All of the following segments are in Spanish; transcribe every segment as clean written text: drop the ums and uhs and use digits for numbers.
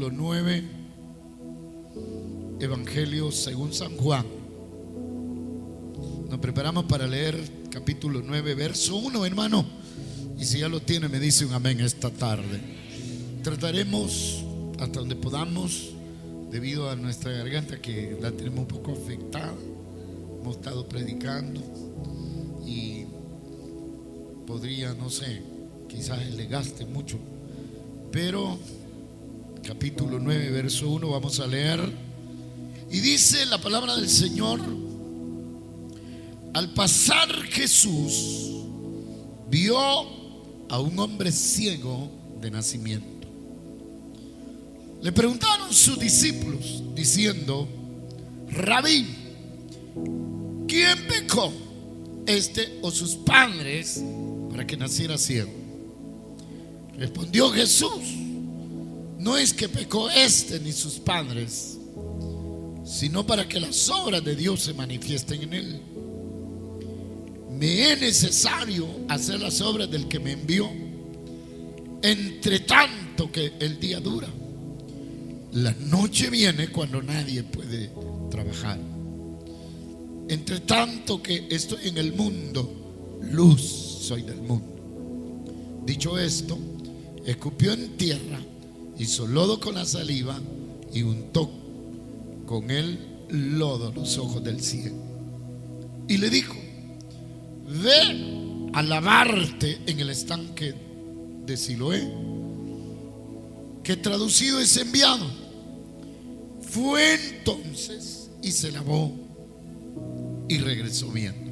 9, Evangelio según San Juan. Nos preparamos para leer capítulo 9, verso 1, hermano. Y si ya lo tiene, me dice un amén esta tarde. Trataremos hasta donde podamos, debido a nuestra garganta que la tenemos un poco afectada. Hemos estado predicando y podría, no sé, quizás le gaste mucho. Pero capítulo 9, verso 1, vamos a leer. Y dice la palabra del Señor: al pasar Jesús vio a un hombre ciego de nacimiento. Le preguntaron sus discípulos diciendo: Rabí, ¿quién pecó, este o sus padres, para que naciera ciego? Respondió Jesús: no es que pecó este ni sus padres, sino para que las obras de Dios se manifiesten en él. Me es necesario hacer las obras del que me envió, entre tanto que el día dura. La noche viene cuando nadie puede trabajar. Entre tanto que estoy en el mundo, luz soy del mundo. Dicho esto, escupió en tierra, hizo lodo con la saliva y untó con el lodo los ojos del ciego. Y le dijo: ve a lavarte en el estanque de Siloé, que traducido es enviado. Fue entonces y se lavó y regresó viendo.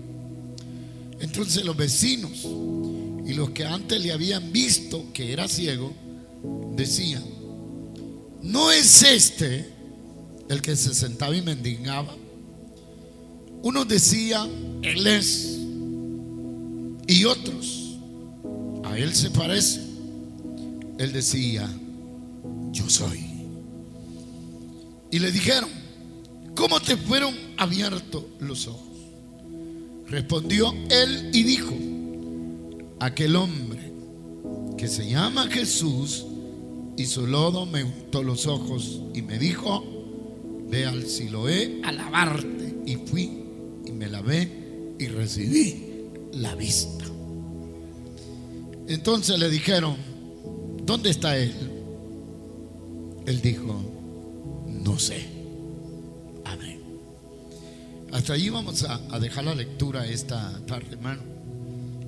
Entonces los vecinos y los que antes le habían visto que era ciego decían: ¿no es este el que se sentaba y mendigaba? Unos decían: él es. Y otros: a él se parece. Él decía: yo soy. Y le dijeron: ¿cómo te fueron abiertos los ojos? Respondió él y dijo: aquel hombre que se llama Jesús hizo lodo, me untó los ojos y me dijo: ve al Siloé a lavarte. Y fui y me lavé y recibí la vista. Entonces le dijeron: ¿dónde está él? Él dijo: no sé. Amén. Hasta allí vamos a dejar la lectura esta tarde, hermano.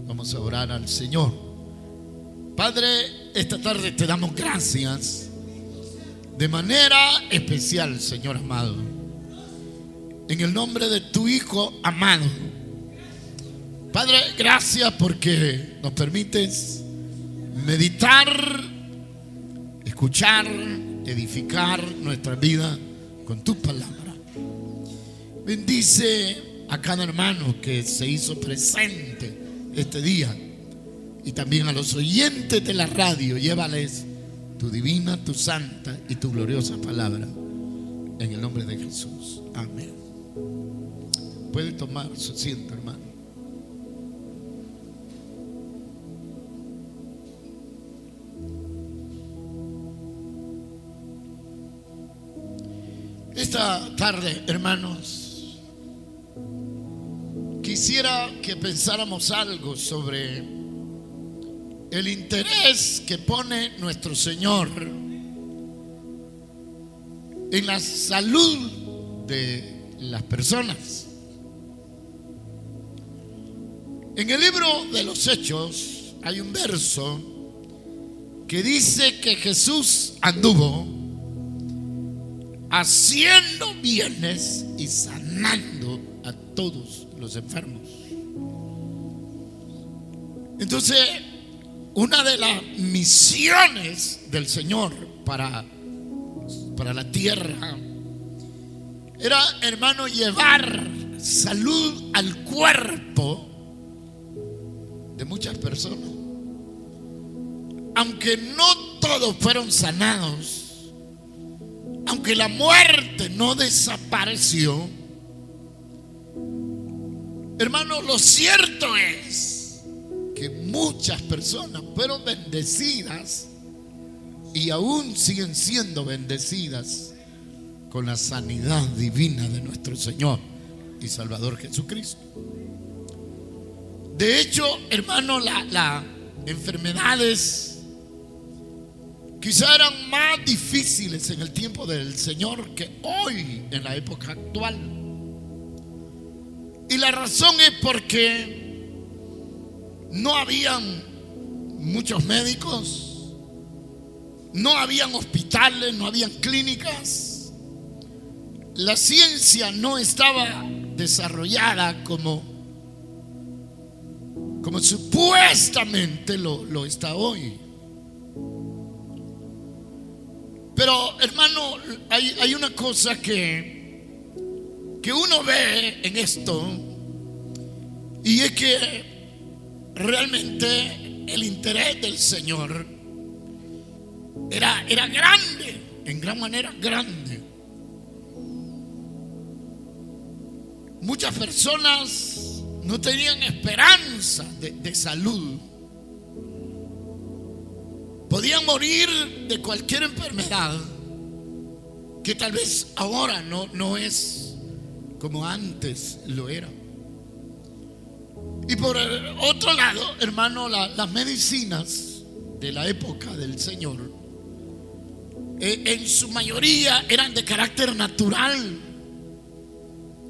Vamos a orar al Señor. Padre, esta tarde te damos gracias de manera especial, Señor amado, en el nombre de tu Hijo amado. Padre, gracias porque nos permites meditar, escuchar, edificar nuestra vida con tu palabra. Bendice a cada hermano que se hizo presente este día, y también a los oyentes de la radio. Llévales tu divina, tu santa y tu gloriosa palabra, en el nombre de Jesús. Amén. Puede tomar su asiento, hermano. Esta tarde, hermanos, quisiera que pensáramos algo sobre el interés que pone nuestro Señor en la salud de las personas. En el libro de los Hechos hay un verso que dice que Jesús anduvo haciendo bienes y sanando a todos los enfermos. Entonces, una de las misiones del Señor para la tierra era, hermano, llevar salud al cuerpo de muchas personas. Aunque no todos fueron sanados, aunque la muerte no desapareció, hermano, lo cierto es que muchas personas fueron bendecidas y aún siguen siendo bendecidas con la sanidad divina de nuestro Señor y Salvador Jesucristo. De hecho, hermano, las enfermedades quizá eran más difíciles en el tiempo del Señor que hoy en la época actual. Y la razón es porque no habían muchos médicos, no habían hospitales, no habían clínicas. La ciencia no estaba desarrollada como supuestamente lo está hoy. Pero hermano, hay una cosa que uno ve en esto, y es que realmente el interés del Señor era grande, en gran manera grande. Muchas personas no tenían esperanza de salud. Podían morir de cualquier enfermedad que tal vez ahora no es como antes lo era. Y por el otro lado, hermano, las medicinas de la época del Señor en su mayoría eran de carácter natural.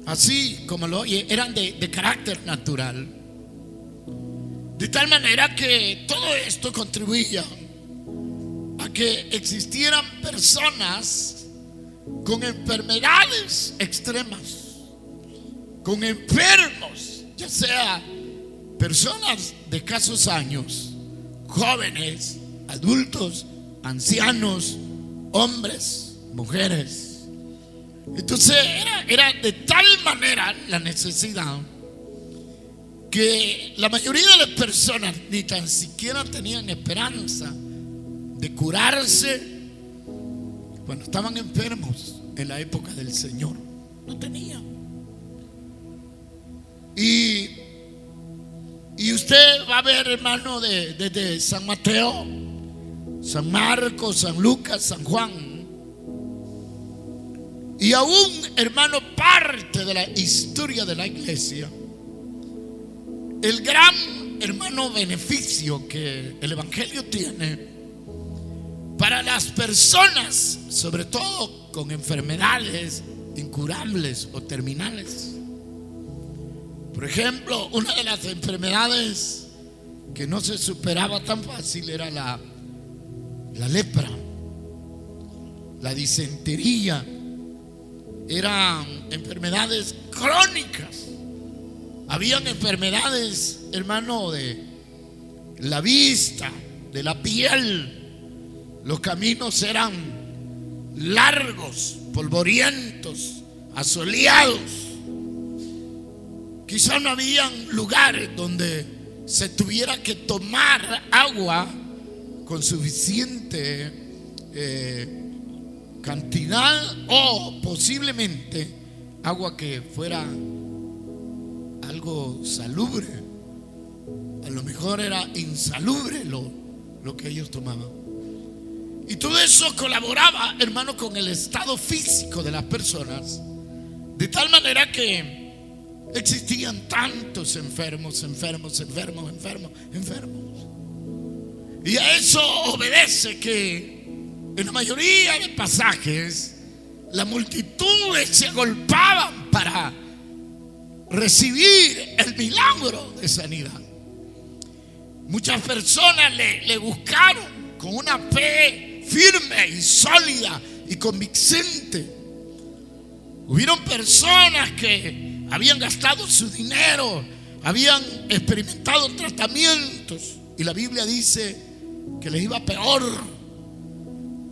Así como lo oye, eran de carácter natural. De tal manera que todo esto contribuía a que existieran personas con enfermedades extremas, con enfermos, ya sea personas de escasos años, jóvenes, adultos, ancianos, hombres, mujeres. Entonces era de tal manera la necesidad que la mayoría de las personas ni tan siquiera tenían esperanza de curarse cuando estaban enfermos en la época del Señor. No tenían. Y usted va a ver, hermano, desde San Mateo, San Marcos, San Lucas, San Juan, y aún, hermano, parte de la historia de la iglesia, el gran, hermano, beneficio que el Evangelio tiene para las personas, sobre todo con enfermedades incurables o terminales. Por ejemplo, una de las enfermedades que no se superaba tan fácil era la lepra, la disentería. Eran enfermedades crónicas. Habían enfermedades, hermano, de la vista, de la piel. Los caminos eran largos, polvorientos, asoleados. Quizá no habían lugares donde se tuviera que tomar agua con suficiente cantidad, o posiblemente agua que fuera algo salubre. A lo mejor era insalubre lo que ellos tomaban. Y todo eso colaboraba, hermano, con el estado físico de las personas, de tal manera que existían tantos enfermos. Y a eso obedece que en la mayoría de pasajes las multitudes se agolpaban para recibir el milagro de sanidad. Muchas personas le buscaron con una fe firme y sólida y convincente. Hubieron personas que habían gastado su dinero, habían experimentado tratamientos, y la Biblia dice que les iba peor.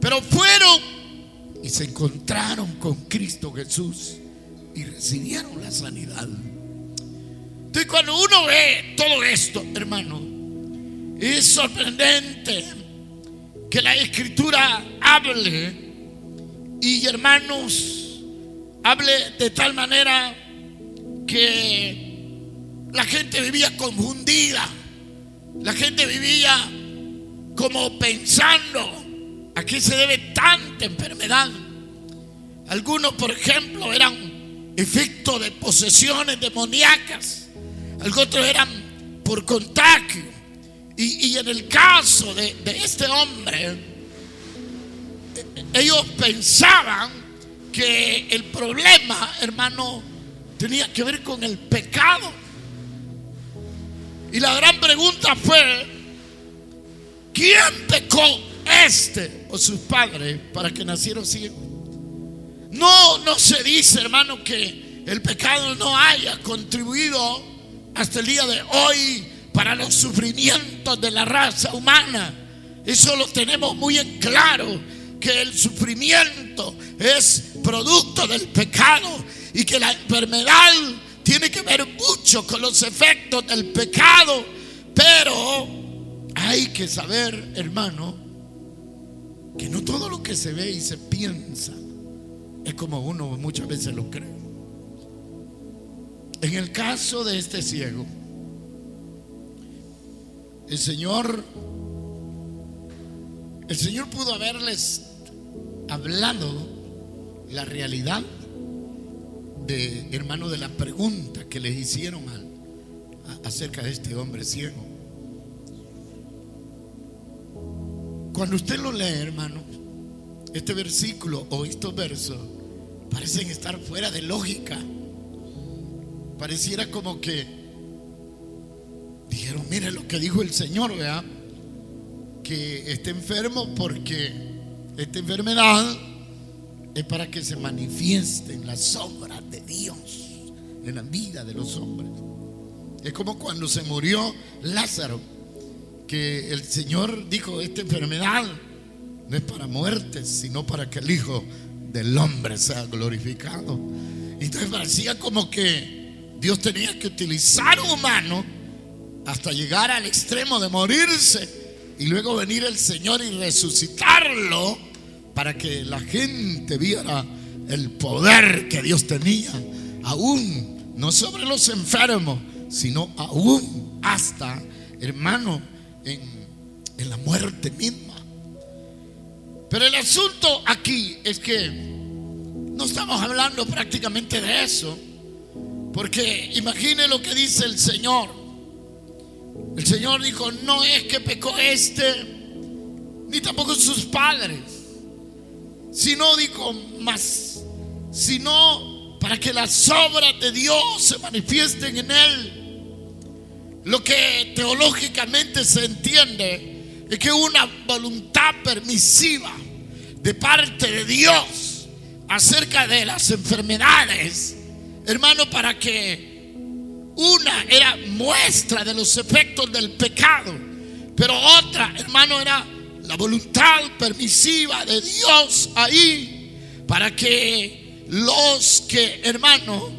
Pero fueron y se encontraron con Cristo Jesús y recibieron la sanidad. Entonces, cuando uno ve todo esto, hermano, es sorprendente que la Escritura hable, y hermanos, hable de tal manera que la gente vivía confundida. La gente vivía como pensando: ¿A qué se debe tanta enfermedad? Algunos, por ejemplo, eran efecto de posesiones demoníacas. Algunos eran por contagio. Y en el caso de este hombre, ellos pensaban que el problema, hermano, tenía que ver con el pecado. Y la gran pregunta fue: ¿quién pecó, este o sus padres, para que nacieron ciegos? No se dice, hermano, que el pecado no haya contribuido hasta el día de hoy para los sufrimientos de la raza humana. Eso lo tenemos muy en claro, que el sufrimiento es producto del pecado y que la enfermedad tiene que ver mucho con los efectos del pecado. Pero hay que saber, hermano, que no todo lo que se ve y se piensa es como uno muchas veces lo cree. En el caso de este ciego, el Señor pudo haberles hablado la realidad de, hermano, de la pregunta que les hicieron acerca de este hombre ciego. Cuando usted lo lee, hermano, este versículo o estos versos parecen estar fuera de lógica. Pareciera como que dijeron: mire lo que dijo el Señor, ¿verdad? Que esté enfermo porque esta enfermedad es para que se manifiesten las obras de Dios en la vida de los hombres. Es como cuando se murió Lázaro, que el Señor dijo: esta enfermedad no es para muerte, sino para que el Hijo del Hombre sea glorificado. Entonces parecía como que Dios tenía que utilizar un humano hasta llegar al extremo de morirse y luego venir el Señor y resucitarlo para que la gente viera el poder que Dios tenía, aún no sobre los enfermos, sino aún hasta, hermano, en la muerte misma. Pero el asunto aquí es que no estamos hablando prácticamente de eso, porque imagine lo que dice el Señor. El Señor dijo: no es que pecó este, ni tampoco sus padres, sino, dijo, más, sino para que las obras de Dios se manifiesten en él. Lo que teológicamente se entiende es que una voluntad permisiva de parte de Dios acerca de las enfermedades, hermano, para que una era muestra de los efectos del pecado, pero otra, hermano, era la voluntad permisiva de Dios ahí para que los que, hermano,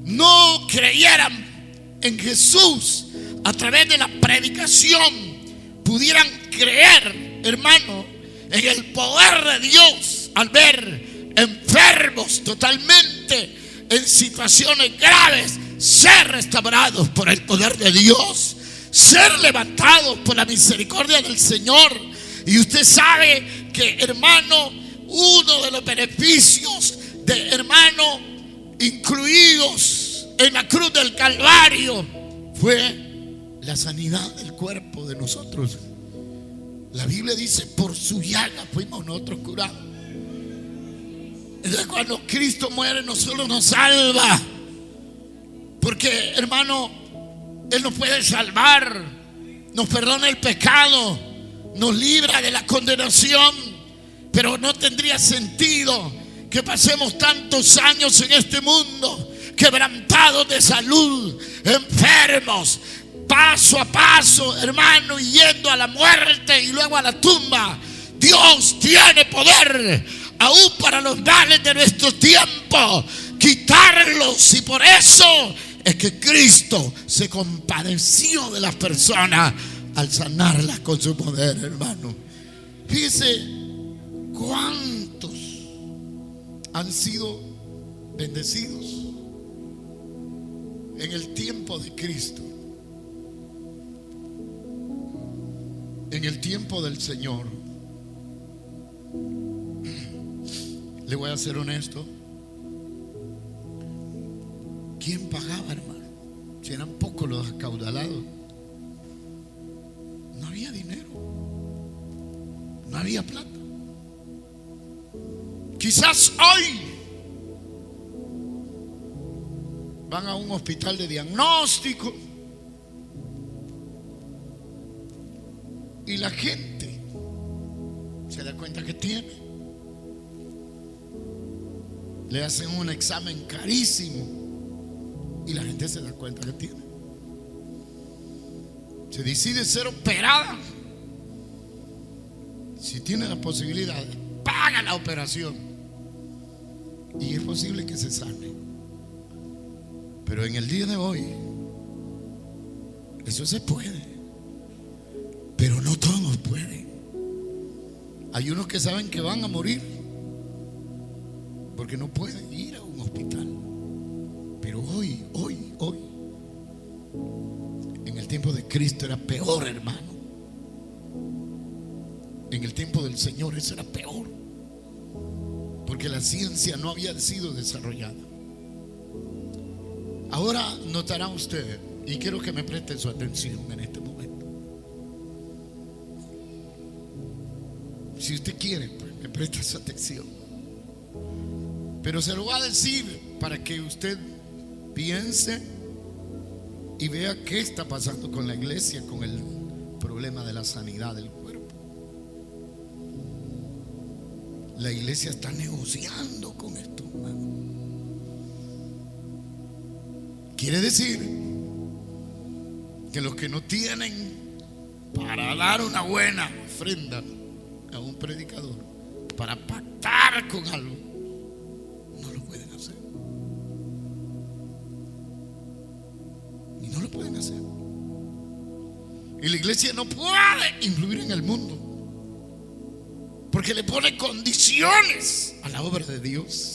no creyeran en Jesús a través de la predicación pudieran creer, hermano, en el poder de Dios al ver enfermos totalmente en situaciones graves ser restaurados por el poder de Dios, ser levantados por la misericordia del Señor. Y usted sabe que, hermano, uno de los beneficios de, hermano, incluidos en la cruz del Calvario fue la sanidad del cuerpo de nosotros. La Biblia dice: por su llaga fuimos nosotros curados. Entonces, cuando Cristo muere, no solo nos salva, porque, hermano, Él nos puede salvar, nos perdona el pecado, nos libra de la condenación, pero no tendría sentido que pasemos tantos años en este mundo quebrantados de salud, enfermos, paso a paso, hermano, y yendo a la muerte y luego a la tumba. Dios tiene poder aún para los males de nuestro tiempo quitarlos, y por eso es que Cristo se compadeció de las personas al sanarlas con su poder, hermano. Fíjese cuántos han sido bendecidos en el tiempo de Cristo, en el tiempo del Señor. Le voy a ser honesto. ¿Quién pagaba, hermano? Si eran pocos los acaudalados. No había dinero, no había plata. Quizás hoy van a un hospital de diagnóstico y la gente se da cuenta que tiene. Le hacen un examen carísimo y la gente se da cuenta que tiene. Se decide ser operada. Si tiene la posibilidad, paga la operación y es posible que se sane. Pero en el día de hoy eso se puede, pero no todos pueden. Hay unos que saben que van a morir porque no pueden ir a un hospital. Pero hoy en el tiempo de Cristo era peor, hermano. En el tiempo del Señor eso era peor, porque la ciencia no había sido desarrollada. Ahora notará usted, y quiero que me preste su atención en este momento. Si usted quiere, pues me presta su atención, pero se lo voy a decir para que usted piense y vea qué está pasando con la iglesia, con el problema de la sanidad del cuerpo. La iglesia está negociando con esto, hermano. Quiere decir que los que no tienen para dar una buena ofrenda a un predicador, para pactar con algo, no lo pueden hacer. Y no lo pueden hacer. Y la iglesia no puede influir en el mundo, porque le pone condiciones a la obra de Dios.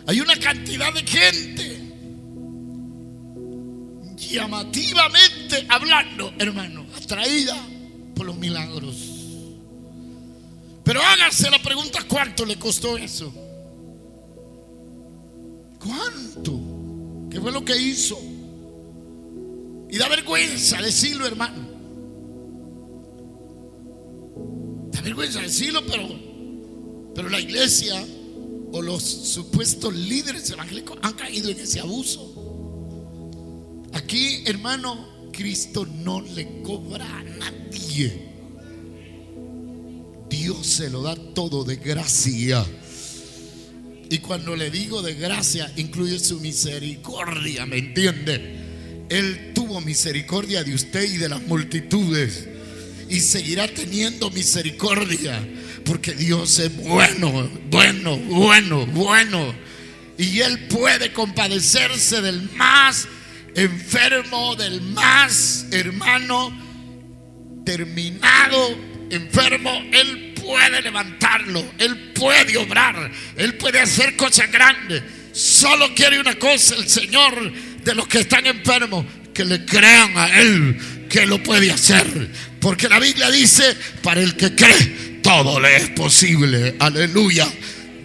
Hay una cantidad de gente, llamativamente hablando, hermano, atraída por los milagros. Pero hágase la pregunta: ¿cuánto le costó eso? ¿Cuánto? ¿Qué fue lo que hizo? Y da vergüenza decirlo, hermano. Da vergüenza decirlo, pero la iglesia o los supuestos líderes evangélicos han caído en ese abuso. Aquí, hermano, Cristo no le cobra a nadie. Dios se lo da todo de gracia. Y cuando le digo de gracia, incluye su misericordia, ¿me entiende? Él tuvo misericordia de usted y de las multitudes, y seguirá teniendo misericordia, porque Dios es bueno. Y Él puede compadecerse del más enfermo, del más, hermano, terminado, enfermo. Él puede levantarlo, Él puede obrar, Él puede hacer cosas grandes. Solo quiere una cosa el Señor de los que están enfermos: que le crean a Él que lo puede hacer, porque la Biblia dice: para el que cree todo le es posible. Aleluya.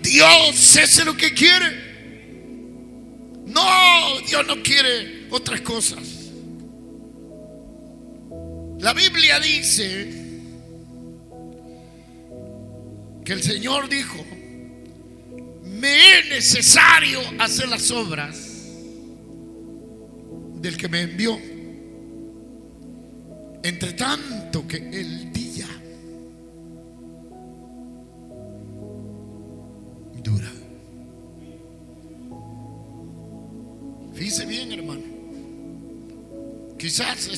Dios es lo que quiere. No, Dios no quiere otras cosas. La Biblia dice que el Señor dijo: me es necesario hacer las obras del que me envió, entre tanto que el día dura. Fíjese bien, hermano. Quizás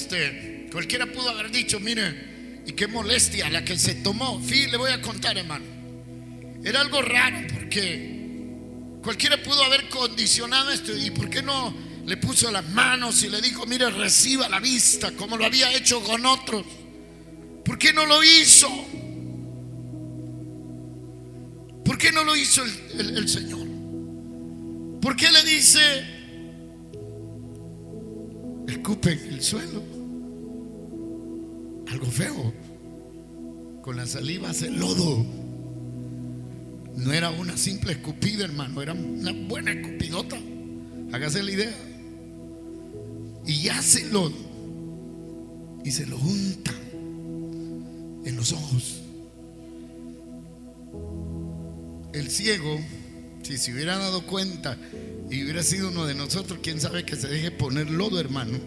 cualquiera pudo haber dicho: mire, y qué molestia la que se tomó. Fíjese, le voy a contar, hermano. Era algo raro, porque cualquiera pudo haber condicionado esto. ¿Y por qué no le puso las manos y le dijo: mire, reciba la vista, como lo había hecho con otros? ¿Por qué no lo hizo? ¿Por qué no lo hizo el Señor? ¿Por qué le dice: escupe en el suelo? Algo feo. Con la saliva hace lodo. No era una simple escupida, hermano, era una buena escupidota. Hágase la idea. Y hace lodo y se lo unta en los ojos. El ciego, si se hubiera dado cuenta y hubiera sido uno de nosotros, quién sabe que se deje poner lodo, hermano.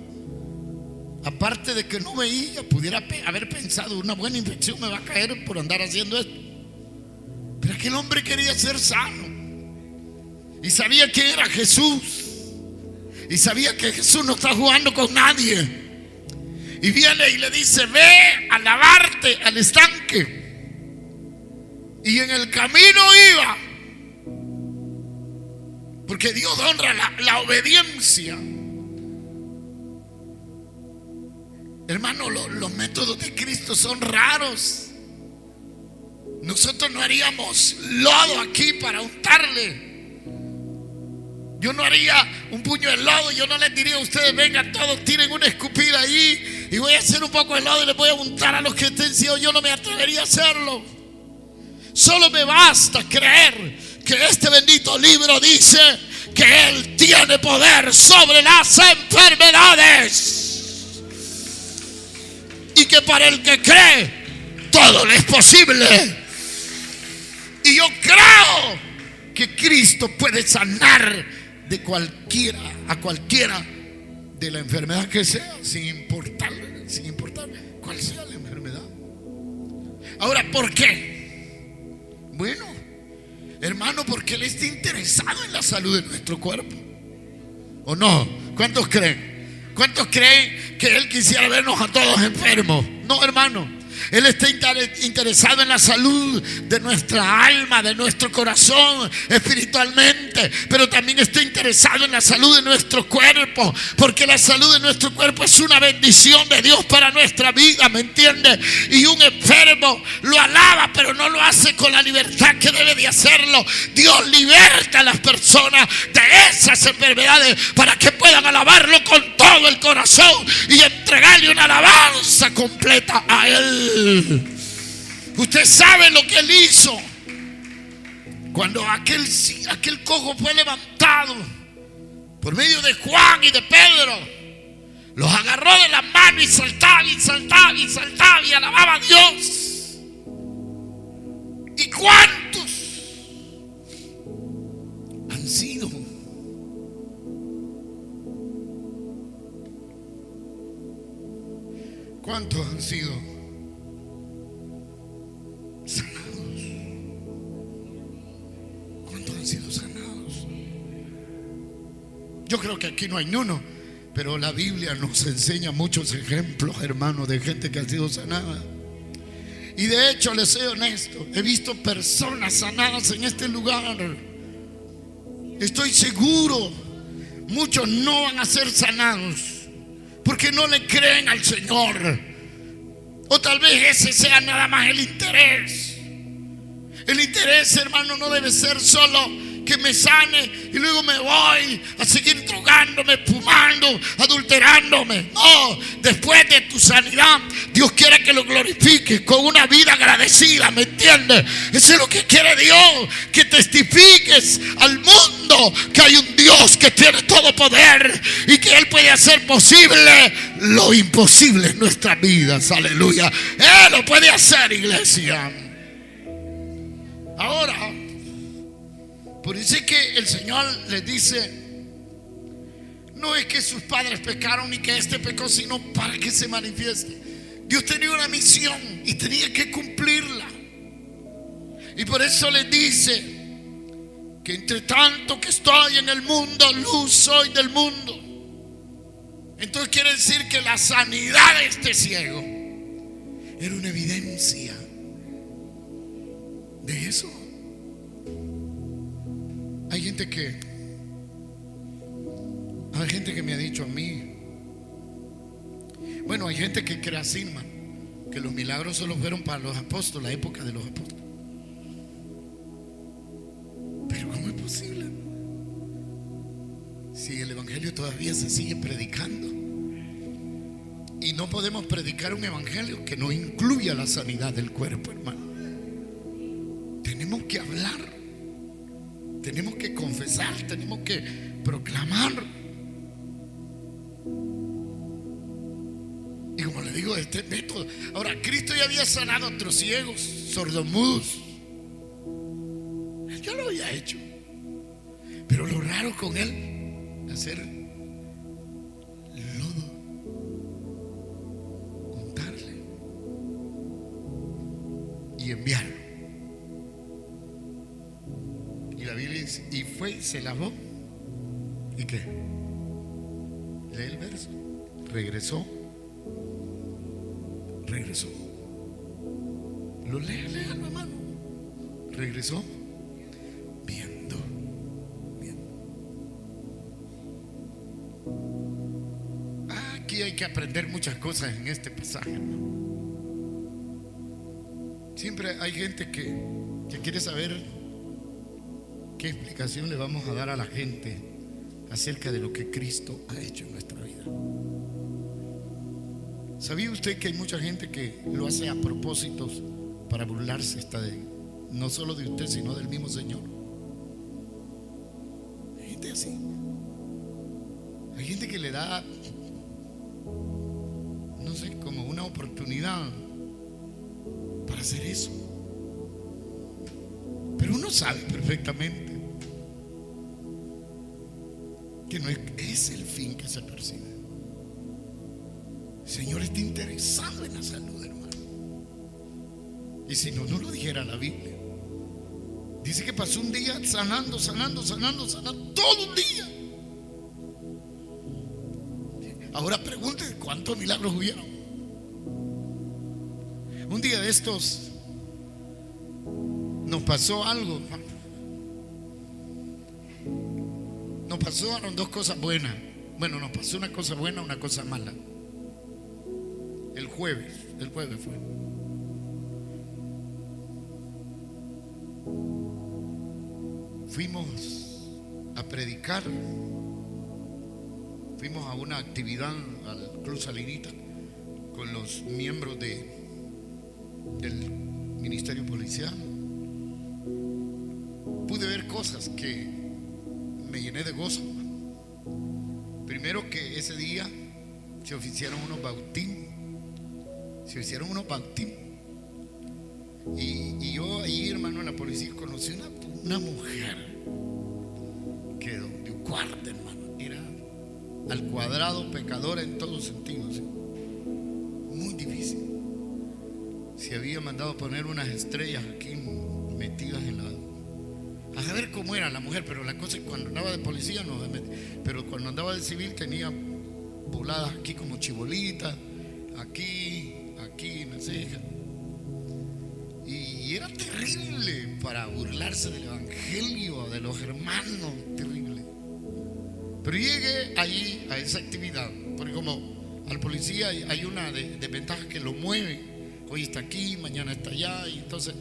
Aparte de que no veía, pudiera haber pensado: una buena infección me va a caer por andar haciendo esto. Pero aquel hombre quería ser sano y sabía que era Jesús, y sabía que Jesús no está jugando con nadie. Y viene y le dice: ve a lavarte al estanque. Y en el camino iba, porque Dios honra la obediencia. Hermano, los métodos de Cristo son raros. Nosotros no haríamos lodo aquí para untarle. Yo no haría un puño de lodo. Yo no les diría a ustedes: vengan todos, tiren una escupida ahí y voy a hacer un poco de lodo y les voy a untar a los que estén ciegos. Yo no me atrevería a hacerlo. Solo me basta creer que este bendito libro dice que Él tiene poder sobre las enfermedades, y que para el que cree todo le es posible. Y yo creo que Cristo puede sanar de a cualquiera de la enfermedad que sea, sin importar cuál sea la enfermedad. Ahora, ¿por qué? Bueno, hermano, porque Él está interesado en la salud de nuestro cuerpo, ¿o no? ¿Cuántos creen? ¿Cuántos creen que Él quisiera vernos a todos enfermos? No, hermano. Él está interesado en la salud de nuestra alma, de nuestro corazón, espiritualmente. Pero también está interesado en la salud de nuestro cuerpo, porque la salud de nuestro cuerpo es una bendición de Dios para nuestra vida, ¿me entiende? Y un enfermo lo alaba, pero no lo hace con la libertad que debe de hacerlo. Dios liberta a las personas de esas enfermedades para que puedan alabarlo con todo el corazón y entregarle una alabanza completa a Él. Usted sabe lo que Él hizo cuando aquel cojo fue levantado por medio de Juan y de Pedro. Los agarró de la mano y saltaba y saltaba y saltaba y alababa a Dios. ¿Y cuántos han sido? ¿Cuántos han sido sanados? ¿Cuántos han sido sanados? Yo creo que aquí no hay ni uno, pero la Biblia nos enseña muchos ejemplos, hermanos, de gente que ha sido sanada. Y de hecho, les soy honesto, he visto personas sanadas en este lugar. Estoy seguro, muchos no van a ser sanados porque no le creen al Señor. O tal vez ese sea nada más el interés. El interés, hermano, no debe ser solo que me sane y luego me voy a seguir drogándome, fumando, adulterándome. No, después de tu sanidad, Dios quiere que lo glorifiques con una vida agradecida, ¿me entiendes? Eso es lo que quiere Dios, que testifiques al mundo que hay un Dios que tiene todo poder y que Él puede hacer posible lo imposible en nuestras vidas. Aleluya. Él lo puede hacer, iglesia. Ahora, por eso es que el Señor les dice: no es que sus padres pecaron ni que este pecó, sino para que se manifieste. Dios tenía una misión y tenía que cumplirla. Y por eso les dice que entre tanto que estoy en el mundo, luz soy del mundo. Entonces quiere decir que la sanidad de este ciego era una evidencia de eso. Hay gente que me ha dicho a mí, bueno, hay gente que cree así, hermano, que los milagros solo fueron para los apóstoles, la época de los apóstoles. Pero ¿cómo es posible? Si el evangelio todavía se sigue predicando, y no podemos predicar un evangelio que no incluya la sanidad del cuerpo, hermano. Tenemos que hablar Tenemos que confesar, tenemos que proclamar. Y como le digo, este método. Ahora, Cristo ya había sanado a otros ciegos, sordomudos. Él ya lo había hecho. Pero lo raro con él, hacer lodo, untarle y enviarlo. Y la Biblia dice, y fue, se lavó. ¿Y qué? Lee el verso. Regresó. Lo léalo, hermano. Regresó viendo. Aquí hay que aprender muchas cosas en este pasaje, hermano. Siempre hay gente que quiere saber qué explicación le vamos a dar a la gente acerca de lo que Cristo ha hecho en nuestra vida. ¿Sabía usted que hay mucha gente que lo hace a propósitos para burlarse no solo de usted, sino del mismo Señor? Hay gente así. Hay gente que le da, no sé, como una oportunidad para hacer eso. Pero uno sabe perfectamente que no es el fin que se persigue. El Señor está interesado en la salud, hermano. Y si no lo dijera la Biblia. Dice que pasó un día sanando todo un día. Ahora pregunte cuántos milagros hubieron. Un día de estos nos pasó algo, hermano. Nos pasaron dos cosas buenas. Bueno, nos pasó una cosa buena, una cosa mala. El jueves fue. Fuimos a predicar. Fuimos a una actividad al Club Salinita con los miembros del Ministerio Policial. Pude ver cosas que me llené de gozo. Primero, que ese día se oficiaron unos bautismos. Y yo ahí, hermano, en la policía conocí una mujer que de un cuarto, hermano, era al cuadrado pecadora en todos sentidos, ¿sí? Muy difícil. Se había mandado poner unas estrellas aquí metidas a saber cómo era la mujer, pero la cosa es que cuando andaba de policía no, pero cuando andaba de civil tenía voladas aquí como chibolitas, aquí en la ceja. Y era terrible para burlarse del evangelio, de los hermanos, terrible. Pero llegué allí a esa actividad, porque como al policía hay una desventaja que lo mueve. Hoy está aquí, mañana está allá. Y entonces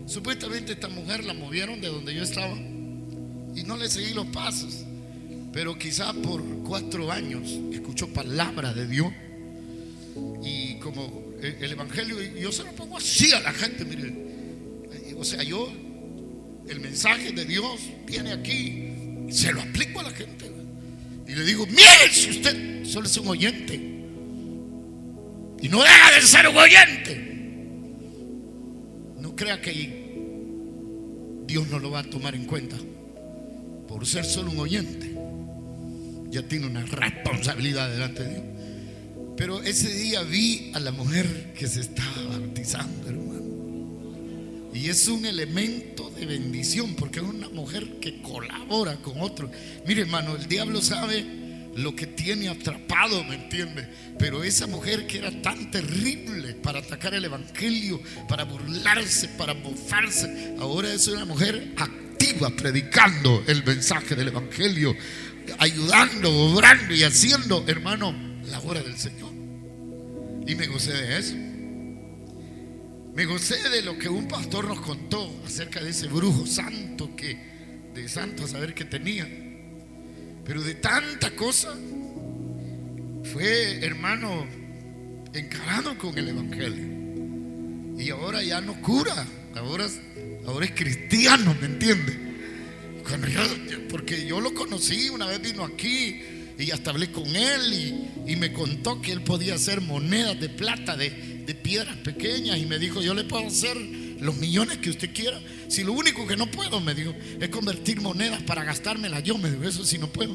supuestamente esta mujer la movieron de donde yo estaba y no le seguí los pasos. Pero quizá por 4 años escuchó palabra de Dios. Y como el evangelio, yo se lo pongo así a la gente, mire. O sea, el mensaje de Dios viene aquí, se lo aplico a la gente. Y le digo, mire, si usted solo es un oyente y no deja de ser un oyente, no crea que Dios no lo va a tomar en cuenta. Por ser solo un oyente, ya tiene una responsabilidad delante de Dios. Pero ese día vi a la mujer que se estaba bautizando, hermano. Y es un elemento de bendición, porque es una mujer que colabora con otros. Mire, hermano, el diablo sabe lo que tiene atrapado, ¿me entiende? Pero esa mujer que era tan terrible para atacar el evangelio, para burlarse, para mofarse, ahora es una mujer activa predicando el mensaje del evangelio, ayudando, obrando y haciendo, hermano, la obra del Señor. Y me gocé de eso. Me gocé de lo que un pastor nos contó acerca de ese brujo santo, de santo a saber que tenía. Pero de tanta cosa fue, hermano, encarado con el evangelio. Y ahora ya no cura, ahora es cristiano, ¿me entiende? porque yo lo conocí, una vez vino aquí y hasta hablé con él y me contó que él podía hacer monedas de plata, de piedras pequeñas, y me dijo: yo le puedo hacer los millones que usted quiera. Si lo único que no puedo, me dijo, es convertir monedas para gastármelas yo, me dijo, eso sí no puedo.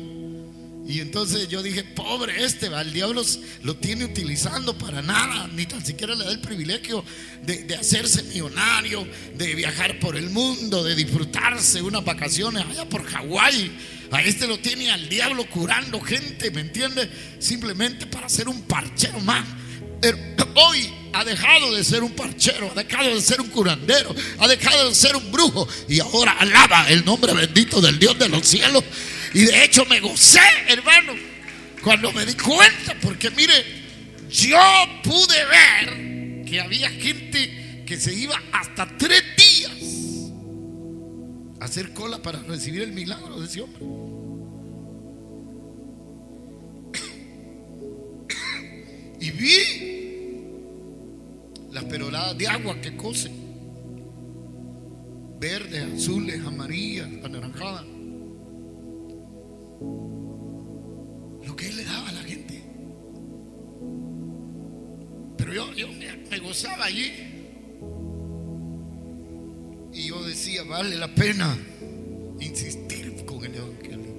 Y entonces yo dije: pobre el diablo lo tiene utilizando para nada, ni tan siquiera le da el privilegio de hacerse millonario, de viajar por el mundo, de disfrutarse unas vacaciones allá por Hawái. A lo tiene al diablo curando gente, ¿me entiende? Simplemente para ser un parchero más. Pero hoy ha dejado de ser un parchero, ha dejado de ser un curandero, ha dejado de ser un brujo, y ahora alaba el nombre bendito del Dios de los cielos. Y de hecho me gocé, hermano, cuando me di cuenta, porque mire, yo pude ver que había gente que se iba hasta 3 días a hacer cola para recibir el milagro de ese hombre. Y vi las peroladas de agua que cocen, verdes, azules, amarillas, anaranjadas, lo que él le daba a la gente. Pero yo me gozaba allí, y yo decía: vale la pena insistir con el evangelio,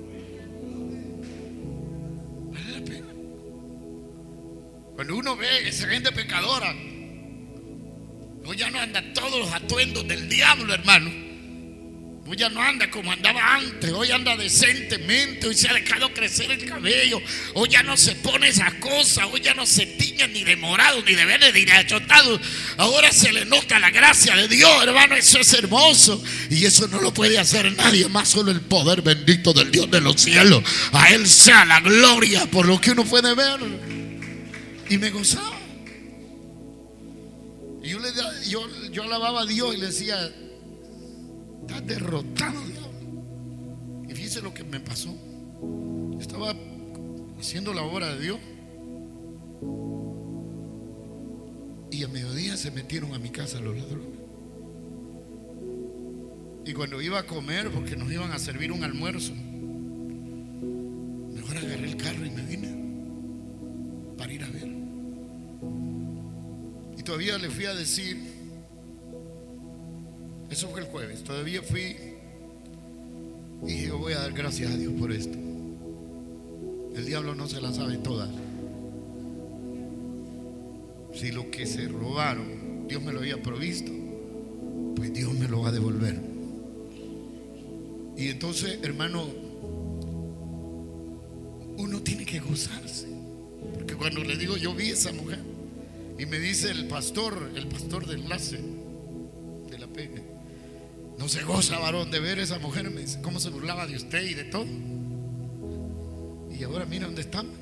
vale la pena. Cuando uno ve esa gente pecadora, hoy ya no anda todos los atuendos del diablo, hermano. Hoy ya no anda como andaba antes. Hoy anda decentemente. Hoy se ha dejado crecer el cabello. Hoy ya no se pone esas cosas. Hoy ya no se tiña ni de morado, ni de verde, ni de achotado. Ahora se le nota la gracia de Dios, hermano. Eso es hermoso. Y eso no lo puede hacer nadie más, solo el poder bendito del Dios de los cielos. A Él sea la gloria por lo que uno puede ver. Y me gozaba. Y yo alababa a Dios y le decía: estás derrotado, diablo. Y fíjese lo que me pasó. Estaba haciendo la obra de Dios, y a mediodía se metieron a mi casa los ladrones. Y cuando iba a comer, porque nos iban a servir un almuerzo, mejor agarré el carro y me vine para ir a ver. Y todavía le fui a decir, eso fue el jueves, todavía fui y dije: yo voy a dar gracias a Dios por esto. El diablo no se la sabe todas. Si lo que se robaron Dios me lo había provisto, pues Dios me lo va a devolver. Y entonces, hermano, uno tiene que gozarse, porque cuando le digo: yo vi a esa mujer, y me dice el pastor de enlace de la PN: no se goza, varón, de ver a esa mujer. Me dice: cómo se burlaba de usted y de todo. Y ahora mira dónde estamos.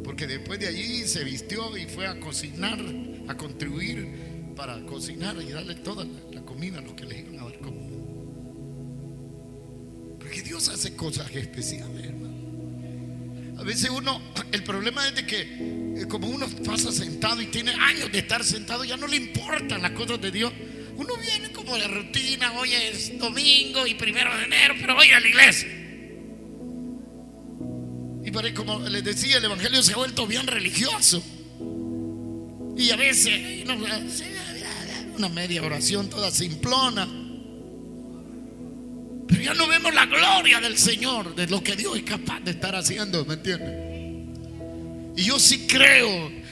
Porque después de allí se vistió y fue a cocinar, a contribuir para cocinar y darle toda la comida a los que le iban a dar comida. Porque Dios hace cosas especiales, hermano. A veces el problema es de que como uno pasa sentado y tiene años de estar sentado, ya no le importan las cosas de Dios. Uno viene como de rutina: hoy es domingo y 1 de enero, pero voy a la iglesia. Y como les decía, el evangelio se ha vuelto bien religioso. Y a veces una media oración toda simplona, pero ya no vemos la gloria del Señor, de lo que Dios es capaz de estar haciendo, ¿me entiendes? Y yo sí creo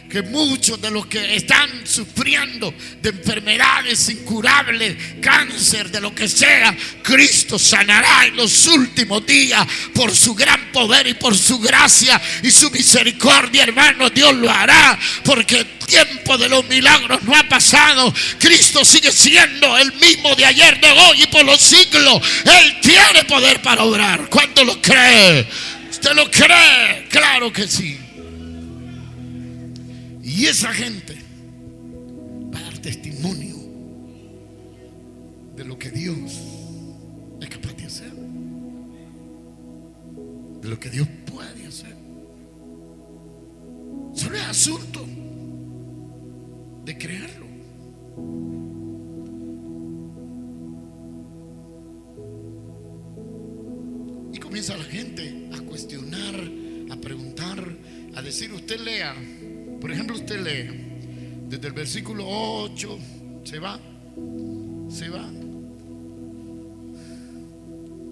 que muchos de los que están sufriendo de enfermedades incurables, cáncer, de lo que sea, Cristo sanará en los últimos días por su gran poder y por su gracia y su misericordia, hermano. Dios lo hará, porque el tiempo de los milagros no ha pasado. Cristo sigue siendo el mismo de ayer, de hoy y por los siglos. Él tiene poder para obrar. ¿Cuánto lo cree? ¿Usted lo cree? Claro que sí. Y esa gente va a dar testimonio de lo que Dios es capaz de hacer, de lo que Dios puede hacer. Solo es asunto de creerlo. comienza la gente a cuestionar, a preguntar, a decir, usted lea, por ejemplo, usted lee desde el versículo 8, se va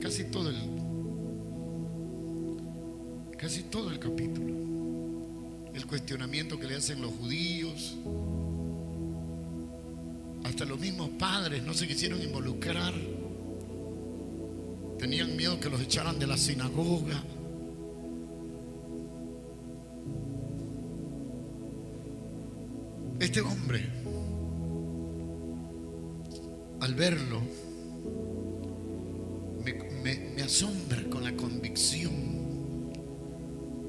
casi todo el capítulo. El cuestionamiento que le hacen los judíos, hasta los mismos padres no se quisieron involucrar, tenían miedo que los echaran de la sinagoga. Este hombre, al verlo, me asombra con la convicción,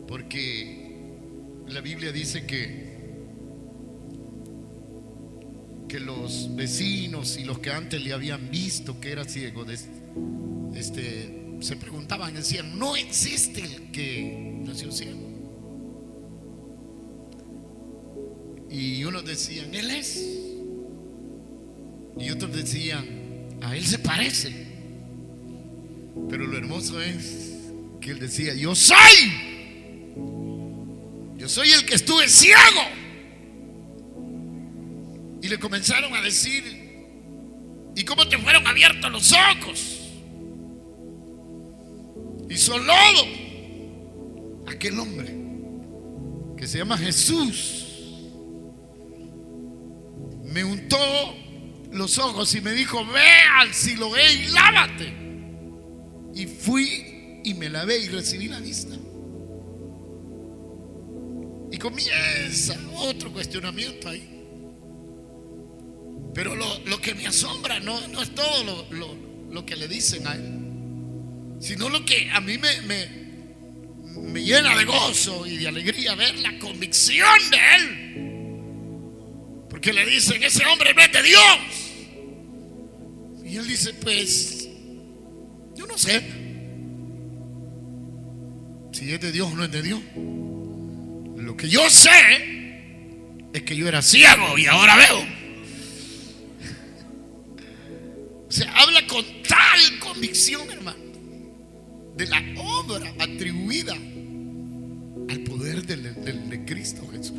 porque la Biblia dice que los vecinos y los que antes le habían visto que era ciego, se preguntaban, decían, no existe el que nació ciego. Y unos decían, él es. Y otros decían, a él se parece. Pero lo hermoso es que él decía, yo soy el que estuve ciego. Y le comenzaron a decir, ¿y cómo te fueron abiertos los ojos? Hizo lodo aquel hombre que se llama Jesús. Me untó los ojos y me dijo, ve al Siloé y lávate. Y fui y me lavé y recibí la vista. Y comienza otro cuestionamiento ahí. Pero lo que me asombra no es todo lo que le dicen a él, sino lo que a mí me llena de gozo y de alegría, ver la convicción de él. Porque le dicen, ese hombre no es de Dios. Y él dice, pues yo no sé si es de Dios o no es de Dios. Lo que yo sé es que yo era ciego y ahora veo. O sea, habla con tal convicción, hermano, de la obra atribuida al poder de Cristo Jesús.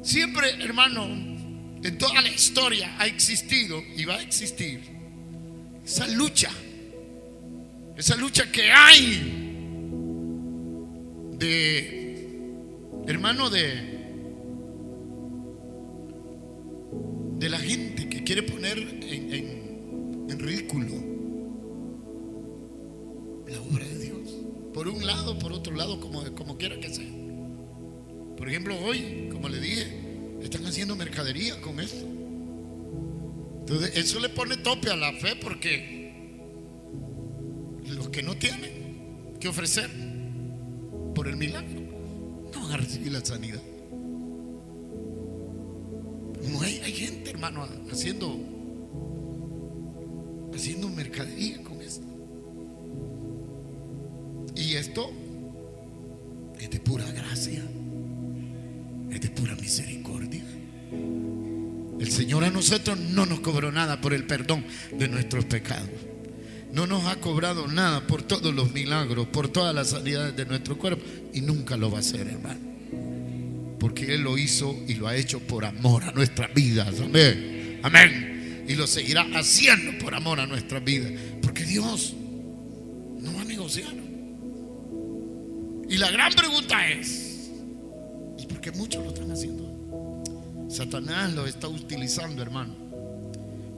Siempre, hermano, en toda la historia ha existido y va a existir esa lucha que hay hermano, de la gente que quiere poner en ridículo la obra de Dios. Por un lado, por otro lado, como quiera que sea. Por ejemplo, hoy, como le dije, están haciendo mercadería con esto. Entonces, eso le pone tope a la fe, porque los que no tienen que ofrecer por el milagro no van a recibir la sanidad. Como hay gente, hermano, haciendo mercadería con esto. Y esto es de pura gracia, es de pura misericordia. El Señor a nosotros no nos cobró nada por el perdón de nuestros pecados. No nos ha cobrado nada por todos los milagros, por todas las sanidades de nuestro cuerpo, y nunca lo va a hacer, hermano, porque Él lo hizo y lo ha hecho por amor a nuestras vidas. Amén, amén. Y lo seguirá haciendo por amor a nuestras vidas, porque Dios no va a negociar. Y la gran pregunta es, ¿y por qué muchos lo están haciendo? Satanás lo está utilizando, hermano,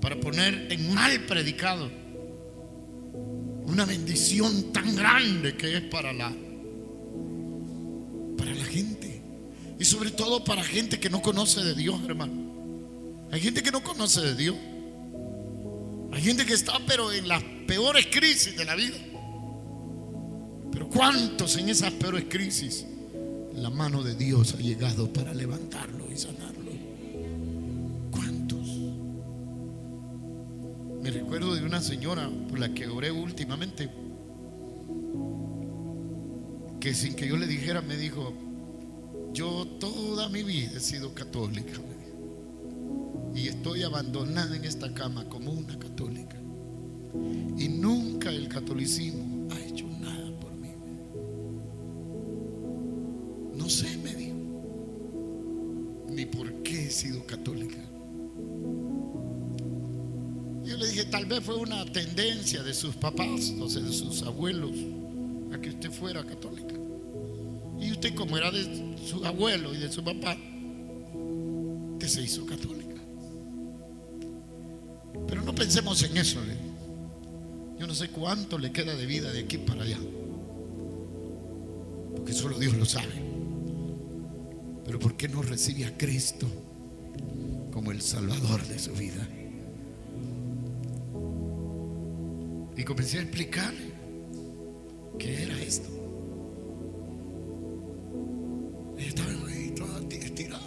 para poner en mal predicado una bendición tan grande que es para la gente, y sobre todo para gente que no conoce de Dios, hermano. Hay gente que no conoce de Dios. Hay gente que está pero en las peores crisis de la vida. Pero ¿cuántos en esas peores crisis la mano de Dios ha llegado para levantarlo y sanarlo? ¿Cuántos? Me recuerdo de una señora por la que oré últimamente, que sin que yo le dijera me dijo, yo toda mi vida he sido católica y estoy abandonada en esta cama como una católica, y nunca el catolicismo ha hecho nada por mí. No sé, me dijo, ni por qué he sido católica. Yo le dije, tal vez fue una tendencia de sus papás, o sea, de sus abuelos, a que usted fuera católica. Y usted, como era de su abuelo y de su papá, usted se hizo católica. Pero no pensemos en eso. Yo no sé cuánto le queda de vida de aquí para allá, porque solo Dios lo sabe. Pero ¿por qué no recibe a Cristo como el Salvador de su vida? Y comencé a explicarle qué era esto. Ella estaba ahí toda estirada.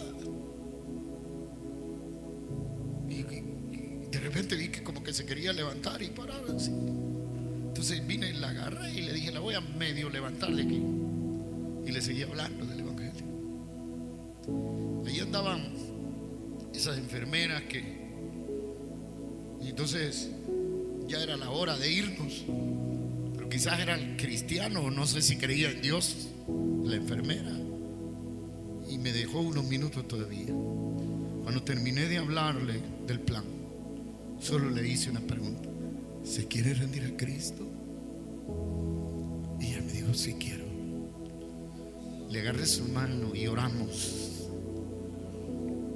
Y de repente vi que como que se quería levantar y parar así. Entonces vine y la agarré y le dije, la voy a medio levantar de aquí. Y le seguí hablando del Evangelio. Ahí andaban esas enfermeras y entonces ya era la hora de irnos. Pero quizás era el cristiano, no sé si creía en Dios, la enfermera. Y me dejó unos minutos todavía. Cuando terminé de hablarle del plan, solo le hice una pregunta: ¿se quiere rendir a Cristo? Y ella me dijo, sí quiero. Le agarré su mano y oramos,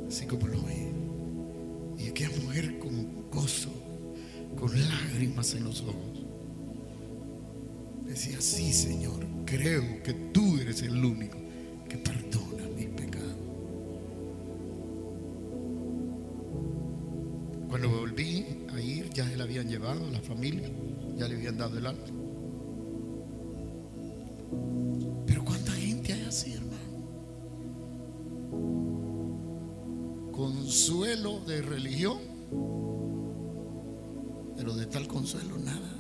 así como lo oye. Y aquella mujer con gozo, con lágrimas en los ojos, decía, sí, Señor, creo que tú eres el único que perdona mis pecados. Cuando volví a ir, ya se la habían llevado, la familia, ya le habían dado el alta. Pero ¿cuánta gente hay así, hermano? Consuelo de religión, pero de tal consuelo nada.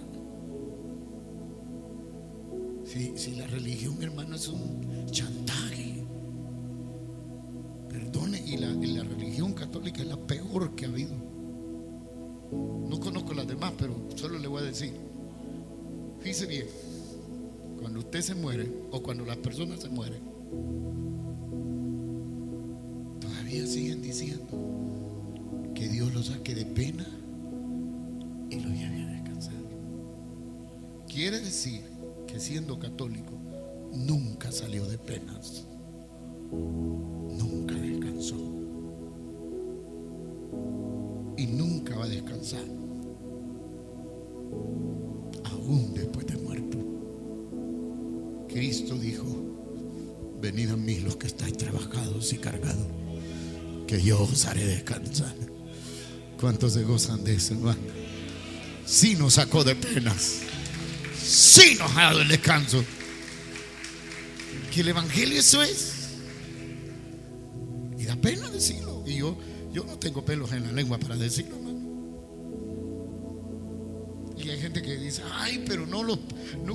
Si la religión, hermano, es un chantaje, perdone, y la religión católica es la peor que ha habido. No conozco las demás, pero solo le voy a decir, fíjese bien, cuando usted se muere o cuando las personas se mueren, todavía siguen diciendo que Dios los saque de pena y los lleve a descansar. Quiere decir que siendo católico nunca salió de penas, nunca descansó y nunca va a descansar, aún después de muerto. Cristo dijo, venid a mí los que estáis trabajados y cargados, que yo os haré descansar. ¿Cuántos se gozan de eso, hermano? Sí nos sacó de penas, sí nos ha dado el descanso. Que el Evangelio eso es. Y da pena decirlo. Y yo no tengo pelos en la lengua para decirlo, hermano. Y hay gente que dice, ay, pero no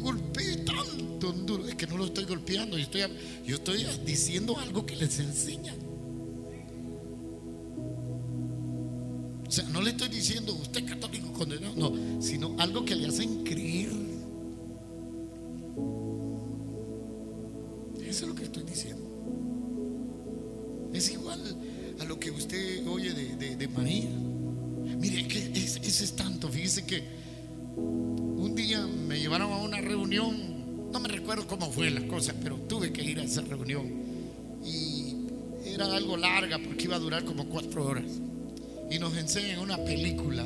golpee tanto duro. Es que no lo estoy golpeando, yo estoy diciendo algo que les enseña. O sea, no le estoy diciendo usted católico condenado, no, sino algo que le hacen creer. Eso es lo que estoy diciendo. Es igual a lo que usted oye de María. Mire, que ese es tanto. Fíjese que un día me llevaron a una reunión, no me recuerdo cómo fue la cosa, pero tuve que ir a esa reunión. Y era algo larga porque iba a durar como 4 horas. Y nos enseñan una película.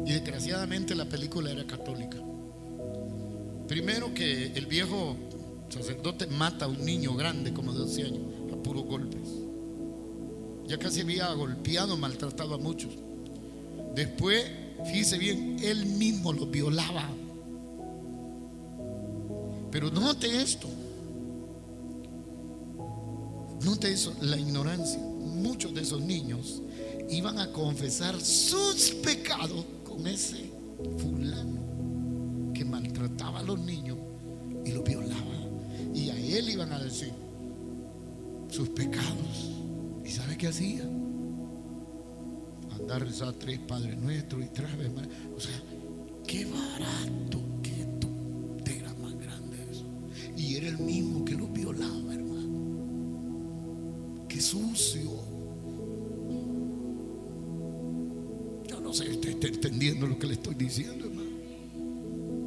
Y desgraciadamente la película era católica. Primero que el viejo sacerdote mata a un niño grande como de 12 años a puros golpes. Ya casi había golpeado, maltratado a muchos. Después, fíjese bien, él mismo los violaba. Pero note esto, note eso, la ignorancia. Muchos de esos niños iban a confesar sus pecados con ese fulano que maltrataba a los niños y los violaba. Y a él iban a decir sus pecados. ¿Y sabe qué hacía? Andar a rezar 3 Padres Nuestros y 3 Ave María. O sea, qué barato, qué tontera, man. el mismo que lo violaba, hermano. Qué sucio. Yo no sé si usted está entendiendo lo que le estoy diciendo, hermano.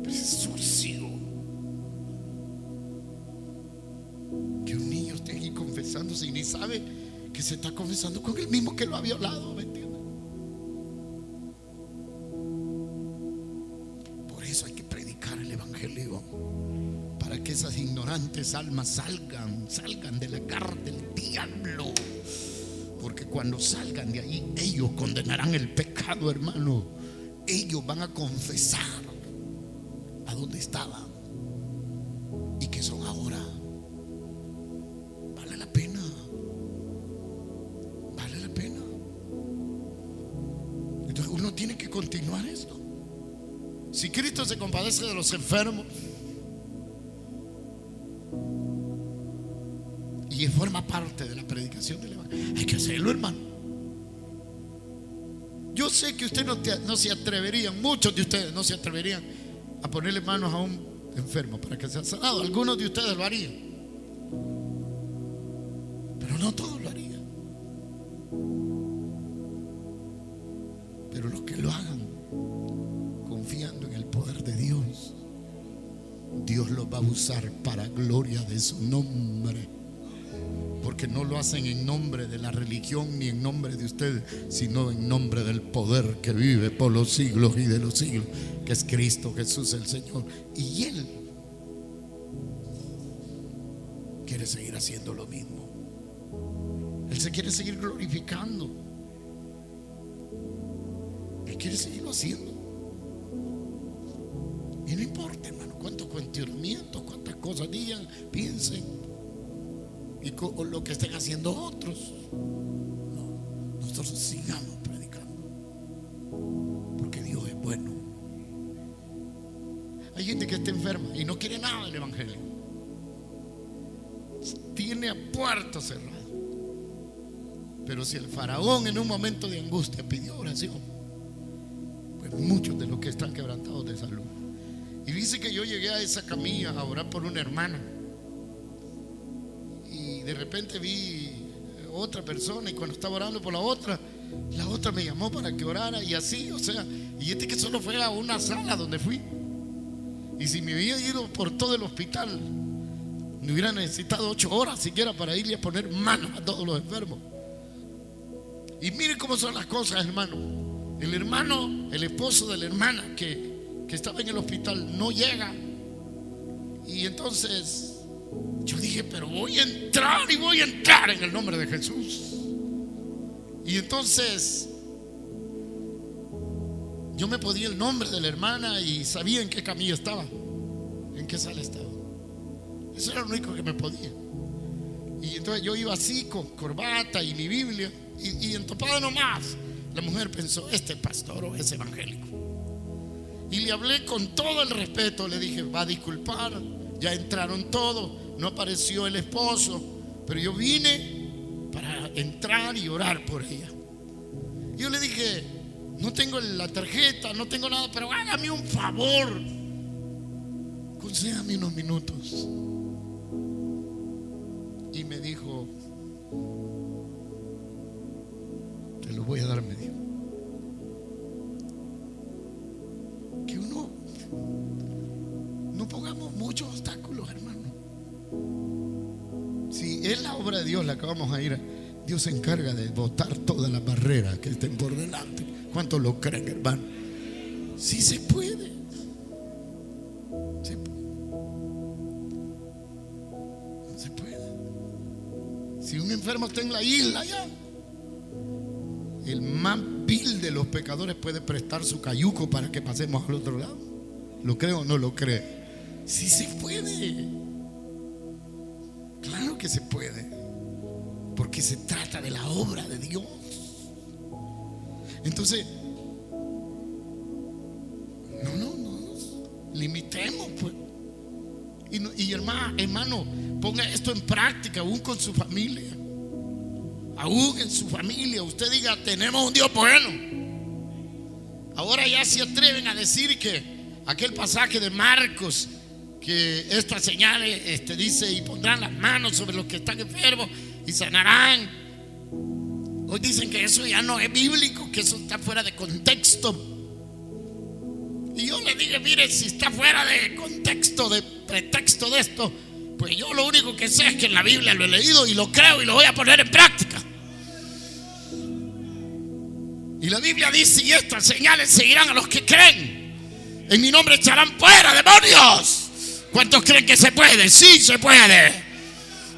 Pero es sucio que un niño esté aquí confesándose y ni sabe que se está confesando con el mismo que lo ha violado, ¿me entiende? Por eso hay que predicar el evangelio, para que esas ignorantes almas salgan de la garra del diablo. Porque cuando salgan de ahí, ellos condenarán el pecado, hermano. Ellos van a confesar a dónde estaban y que son ahora. Vale la pena. Vale la pena. Entonces uno tiene que continuar esto. Si Cristo se compadece de los enfermos y forma parte de la predicación del evangelio, hay que hacerlo, hermano. Yo sé que usted no se atreverían, muchos de ustedes no se atreverían a ponerle manos a un enfermo para que sea sanado. Algunos de ustedes lo harían, pero no todos lo harían. Pero los que lo hagan confiando en el poder de Dios, Dios los va a usar para gloria de su nombre. Porque no lo hacen en nombre de la religión ni en nombre de ustedes, sino en nombre del poder que vive por los siglos y de los siglos, que es Cristo Jesús el Señor. Y Él quiere seguir haciendo lo mismo. Él se quiere seguir glorificando. Él quiere seguirlo haciendo. Y no importa, hermano, cuántos cuestionamientos, cuántas cosas digan, piensen y con lo que estén haciendo otros. No, nosotros sigamos predicando, porque Dios es bueno. Hay gente que está enferma y no quiere nada del evangelio, tiene a puerta cerrada. Pero si el faraón en un momento de angustia pidió oración, pues muchos de los que están quebrantados de salud. Y dice que yo llegué a esa camilla a orar por una hermana, y de repente vi otra persona, y cuando estaba orando por la otra me llamó para que orara, y así, o sea, y que solo fue a una sala donde fui. Y si me hubiera ido por todo el hospital, me hubiera necesitado 8 horas siquiera para irle a poner manos a todos los enfermos. Y mire cómo son las cosas, hermano. El hermano, el esposo de la hermana que estaba en el hospital no llega. Y entonces yo dije, pero voy a entrar en el nombre de Jesús. Y entonces yo me podía el nombre de la hermana y sabía en qué camilla estaba, en qué sala estaba. Eso era lo único que me podía. Y entonces yo iba así con corbata y mi Biblia y entopado nomás. La mujer pensó, este pastor o es evangélico. Y le hablé con todo el respeto, le dije, va a disculpar, ya entraron todos, no apareció el esposo, pero yo vine para entrar y orar por ella. Yo le dije, no tengo la tarjeta, no tengo nada, pero hágame un favor, concédame unos minutos. Y me dijo, te lo voy a dar, me dijo. Que uno no pongamos muchos obstáculos, hermano. Si es la obra de Dios la que vamos a ir, Dios se encarga de botar todas las barreras que estén por delante. ¿Cuántos lo creen, hermano? Sí se puede. Se puede. Si un enfermo está en la isla ya, el más vil de los pecadores puede prestar su cayuco para que pasemos al otro lado. ¿Lo cree o no lo cree? Sí se puede. Claro que se puede, porque se trata de la obra de Dios. Entonces no nos limitemos, pues. Y hermano, ponga esto en práctica, aún con su familia. Aún en su familia, usted diga, tenemos un Dios bueno. Ahora ya se atreven a decir que aquel pasaje de Marcos, que estas señales, dice, y pondrán las manos sobre los que están enfermos y sanarán. Hoy dicen que eso ya no es bíblico, que eso está fuera de contexto. Y yo le dije, mire, si está fuera de contexto, de pretexto de esto, pues yo lo único que sé es que en la Biblia lo he leído y lo creo y lo voy a poner en práctica. Y la Biblia dice: y estas señales seguirán a los que creen. En mi nombre echarán fuera demonios. ¿Cuántos creen que se puede? Sí, se puede.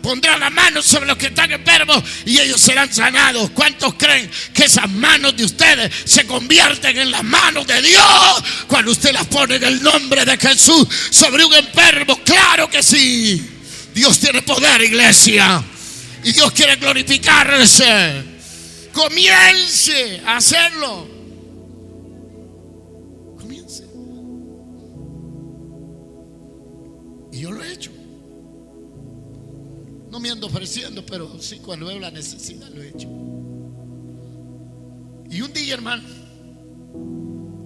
Pondrán las manos sobre los que están enfermos y ellos serán sanados. ¿Cuántos creen que esas manos de ustedes se convierten en las manos de Dios cuando usted las pone en el nombre de Jesús sobre un enfermo? Claro que sí. Dios tiene poder, iglesia, y Dios quiere glorificarse. Comience a hacerlo. Comience. Y yo lo he hecho. No me ando ofreciendo, pero sí, cuando veo la necesidad lo he hecho. Y un día, hermano,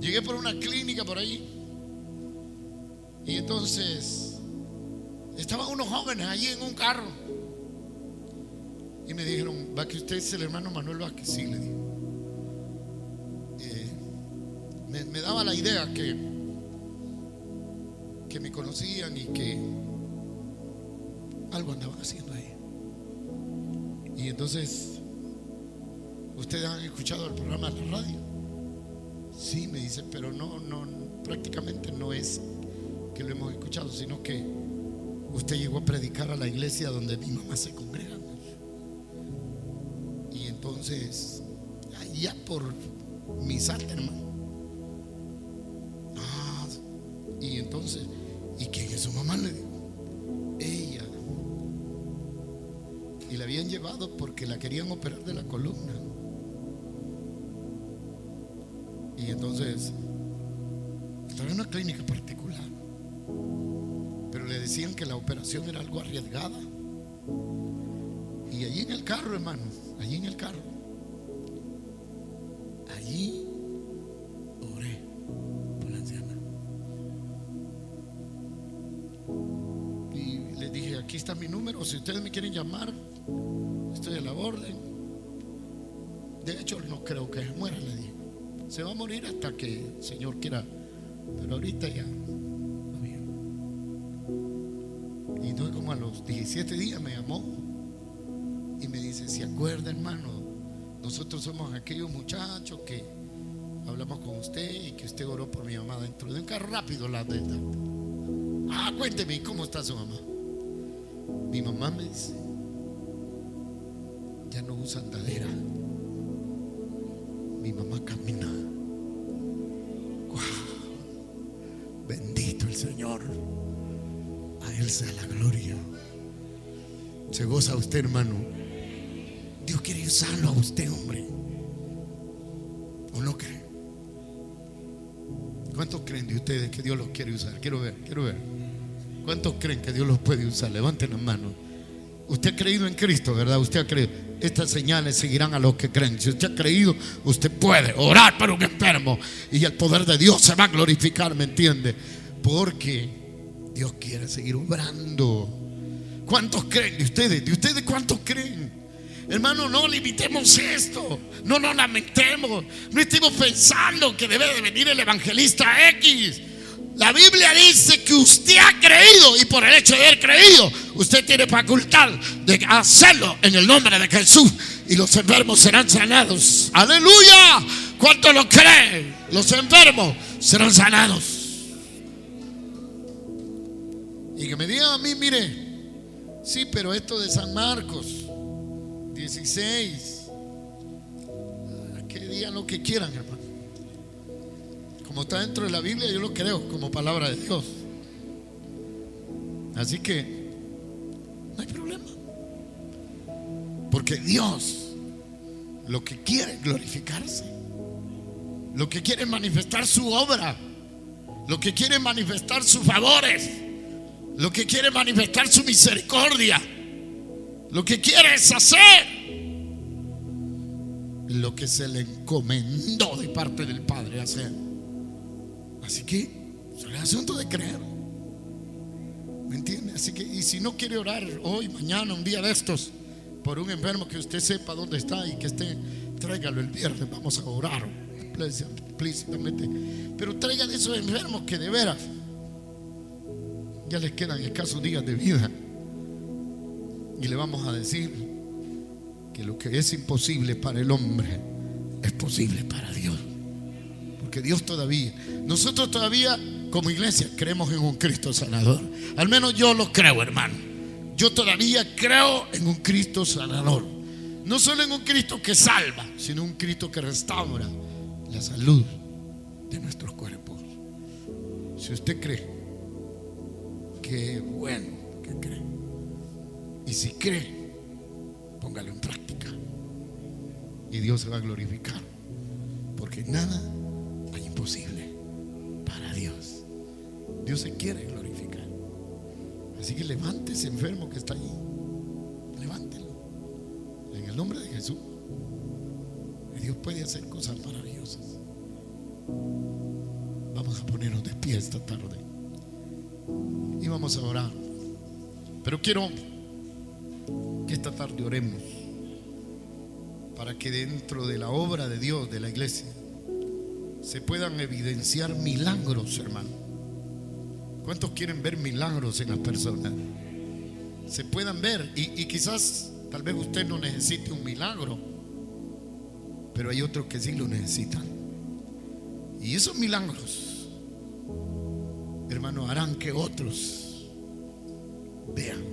llegué por una clínica por ahí, y entonces estaban unos jóvenes allí en un carro y me dijeron: ¿va que usted es el hermano Manuel Vázquez? Sí, le dije. Me daba la idea que me conocían y que algo andaban haciendo ahí. Y entonces: ¿ustedes han escuchado el programa de la radio? Sí, me dice, pero no, prácticamente no es que lo hemos escuchado, sino que usted llegó a predicar a la iglesia donde mi mamá se congrega. Y entonces, allá por mi santa, hermano. Y entonces, ¿y quién es su mamá? Le digo: ella. Y la habían llevado porque la querían operar de la columna. Y entonces estaba en una clínica particular, pero le decían que la operación era algo arriesgada. Y allí en el carro, hermano, allí en el carro, allí oré por la anciana. Y les dije: aquí está mi número, si ustedes me quieren llamar, estoy a la orden. De hecho, no creo que se muera, le dije. Se va a morir hasta que el Señor quiera, pero ahorita ya está bien. Y entonces, como a los 17 días me llamó y me dice: ¿se acuerda, hermano? Nosotros somos aquellos muchachos que hablamos con usted y que usted oró por mi mamá dentro de un carro. Rápido la verdad. Cuénteme, ¿cómo está su mamá? Mi mamá, me dice, ya no usa andadera. Mi mamá camina. ¡Wow! Bendito el Señor. A Él sea la gloria. ¿Se goza usted, hermano? Dios quiere usarlo a usted, hombre. ¿O no cree? ¿Cuántos creen de ustedes que Dios los quiere usar? Quiero ver. ¿Cuántos creen que Dios los puede usar? Levanten las manos. Usted ha creído en Cristo, ¿verdad? Usted ha creído. Estas señales seguirán a los que creen. Si usted ha creído, usted puede orar por un enfermo y el poder de Dios se va a glorificar, ¿me entiende? Porque Dios quiere seguir obrando. ¿Cuántos creen de ustedes? ¿De ustedes cuántos creen? Hermano, no limitemos esto. No nos lamentemos. No estemos pensando que debe de venir el evangelista X. La Biblia dice que usted ha creído, y por el hecho de haber creído, usted tiene facultad de hacerlo en el nombre de Jesús, y los enfermos serán sanados. ¡Aleluya! ¿Cuántos lo creen? Los enfermos serán sanados. Y que me digan a mí: mire, sí, pero esto de San Marcos 16, que digan lo que quieran, hermano. Como está dentro de la Biblia, yo lo creo como palabra de Dios. Así que no hay problema, porque Dios lo que quiere es glorificarse. Lo que quiere es manifestar su obra. Lo que quiere es manifestar sus favores. Lo que quiere es manifestar su misericordia. Lo que quiere es hacer lo que se le encomendó de parte del Padre hacer. Así que es un asunto de creer. ¿Me entiende? Así que, y si no quiere orar hoy, mañana, un día de estos, por un enfermo que usted sepa dónde está y que esté, tráigalo el viernes, vamos a orar explícitamente. Pero traiga de esos enfermos que de veras ya les quedan escasos días de vida, y le vamos a decir que lo que es imposible para el hombre es posible para Dios. Porque Dios todavía, nosotros todavía como iglesia creemos en un Cristo sanador. Al menos yo lo creo, hermano. Yo todavía creo en un Cristo sanador. No solo en un Cristo que salva, sino un Cristo que restaura la salud de nuestros cuerpos. Si usted cree, qué bueno que cree. Y si cree, póngalo en práctica y Dios se va a glorificar, porque nada hay imposible para Dios. Dios se quiere glorificar. Así que levante ese enfermo que está allí, levántelo en el nombre de Jesús. Y Dios puede hacer cosas maravillosas. Vamos a ponernos de pie esta tarde y vamos a orar. Pero quiero que esta tarde oremos para que dentro de la obra de Dios, de la iglesia, se puedan evidenciar milagros, hermano. ¿Cuántos quieren ver milagros en las personas? Se puedan ver, y quizás tal vez usted no necesite un milagro, pero hay otros que sí lo necesitan. Y esos milagros, hermano, harán que otros vean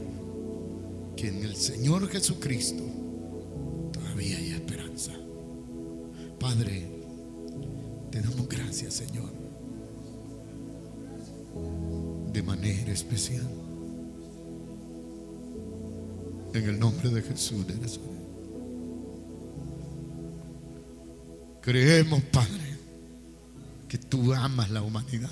que en el Señor Jesucristo todavía hay esperanza. Padre, te damos gracias, Señor, de manera especial, en el nombre de Jesús de Nazaret. Creemos, Padre, que tú amas la humanidad.